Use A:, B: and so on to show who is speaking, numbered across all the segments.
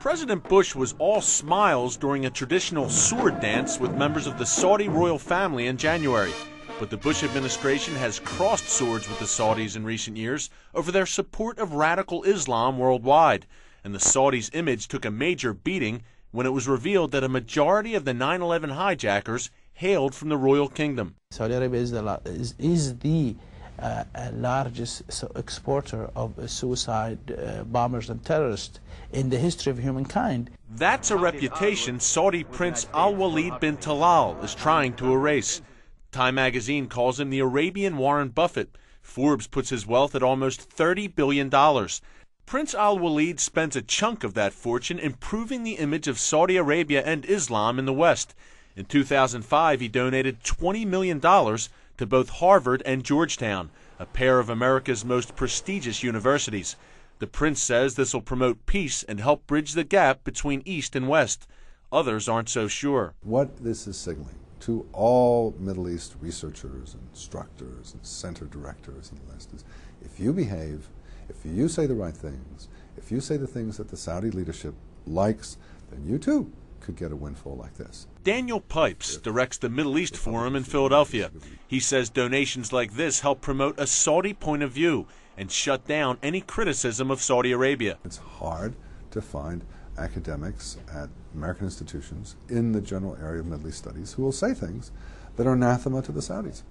A: President Bush was all smiles during a traditional sword dance with members of the Saudi royal family in January. But the Bush administration has crossed swords with the Saudis in recent years over their support of radical Islam worldwide. And the Saudis' image took a major beating when it was revealed that a majority of the 9/11 hijackers hailed from the royal kingdom.
B: Saudi Arabia is the largest exporter of suicide bombers and terrorists in the history of humankind.
A: That's a reputation Saudi Prince Al-Walid bin Talal is trying to erase. Time magazine calls him the Arabian Warren Buffett. Forbes puts his wealth at almost $30 billion. Prince Al-Walid spends a chunk of that fortune improving the image of Saudi Arabia and Islam in the West. In 2005, he donated $20 million to both Harvard and Georgetown, a pair of America's most prestigious universities. The prince says this will promote peace and help bridge the gap between East and West. Others aren't so sure.
C: What this is signaling to all Middle East researchers and instructors and center directors in the West is, if you behave, if you say the right things, if you say the things that the Saudi leadership likes, then you too could get a windfall like this.
A: Daniel Pipes directs the Middle East Forum in Philadelphia. He says donations like this help promote a Saudi point of view and shut down any criticism of Saudi Arabia.
C: It's hard to find academics at American institutions in the general area of Middle East studies who will say things that are anathema to the Saudis.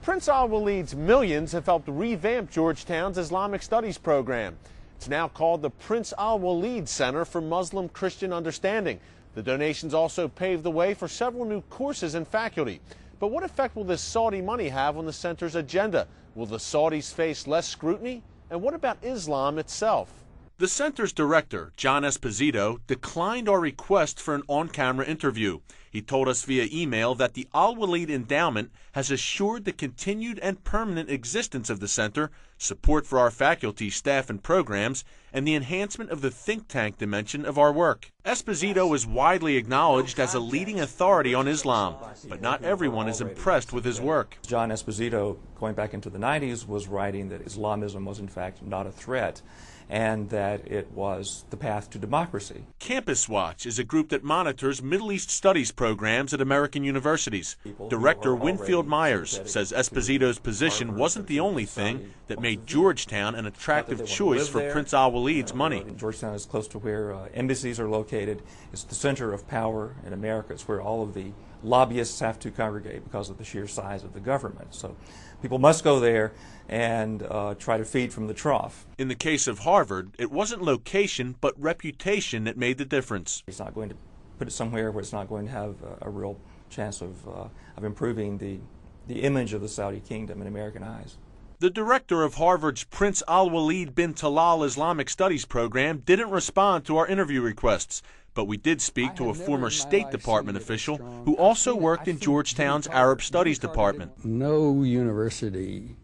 A: Prince Al-Walid's millions have helped revamp Georgetown's Islamic Studies program. It's now called the Prince Al-Walid Center for Muslim-Christian Understanding. The donations also paved the way for several new courses and faculty. But what effect will this Saudi money have on the center's agenda? Will the Saudis face less scrutiny? And what about Islam itself? The center's director, John Esposito, declined our request for an on-camera interview. He told us via email that the Al-Walid Endowment has assured the continued and permanent existence of the center, support for our faculty, staff, and programs, and the enhancement of the think tank dimension of our work. Esposito is widely acknowledged as a leading authority on Islam, but not everyone is impressed with his work.
D: John Esposito, going back into the 90s, was writing that Islamism was in fact not a threat, and that it was the path to democracy.
A: Campus Watch is a group that monitors Middle East studies programs at American universities. Director Winfield Myers says Esposito's position wasn't the only thing that made Georgetown an attractive choice for Prince Al-Walid's money.
D: Georgetown is close to where embassies are located. It's the center of power in America. It's where all of the lobbyists have to congregate because of the sheer size of the government. So people must go there and try to feed from the trough.
A: In the case of Harvard, it wasn't location but reputation that made the difference.
D: He's not going to put it somewhere where it's not going to have a real chance of improving the image of the Saudi kingdom in American eyes.
A: The director of Harvard's Prince Al-Walid bin Talal Islamic Studies program didn't respond to our interview requests, but we did speak to a former State Department official who also worked in Georgetown's Arab Studies Department.
E: No university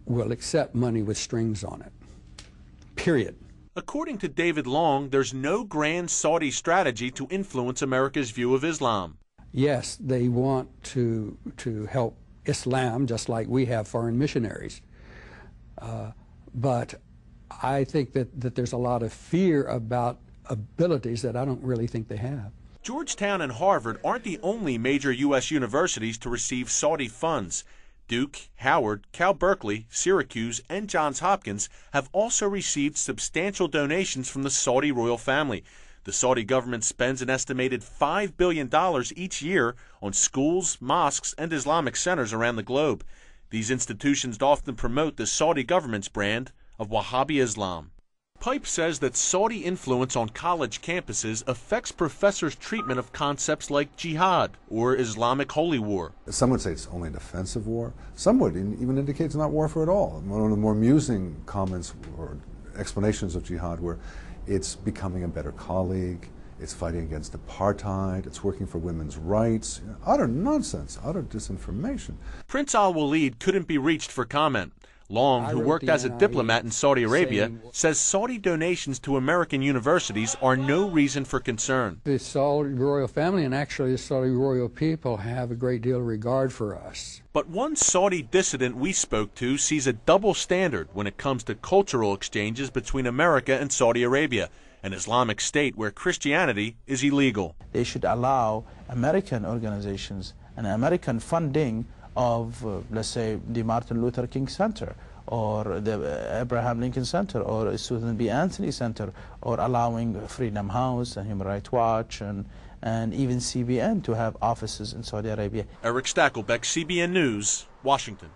E: will accept money with strings on it, period.
A: According to David Long, there's no grand Saudi strategy to influence America's view of Islam.
E: Yes, they want to help Islam just like we have foreign missionaries. But I think that there's a lot of fear about abilities that I don't really think they have.
A: Georgetown and Harvard aren't the only major U.S. universities to receive Saudi funds. Duke, Howard, Cal Berkeley, Syracuse, and Johns Hopkins have also received substantial donations from the Saudi royal family. The Saudi government spends an estimated $5 billion each year on schools, mosques, and Islamic centers around the globe. These institutions often promote the Saudi government's brand of Wahhabi Islam. Pipe says that Saudi influence on college campuses affects professors' treatment of concepts like jihad or Islamic holy war.
C: Some would say it's only an offensive war. Some would even indicate it's not warfare at all. One of the more amusing comments or explanations of jihad were it's becoming a better colleague, it's fighting against apartheid, it's working for women's rights. Utter nonsense, utter disinformation.
A: Prince Al-Walid couldn't be reached for comment. Long, who worked as a diplomat in Saudi Arabia, says Saudi donations to American universities are no reason for concern.
E: The Saudi royal family and actually the Saudi royal people have a great deal of regard for us.
A: But one Saudi dissident we spoke to sees a double standard when it comes to cultural exchanges between America and Saudi Arabia, an Islamic state where Christianity is illegal.
B: They should allow American organizations and American funding of, let's say, the Martin Luther King Center, or the Abraham Lincoln Center, or Susan B. Anthony Center, or allowing Freedom House and Human Rights Watch and even CBN to have offices in Saudi Arabia.
A: Eric Stakelbeck, CBN News, Washington.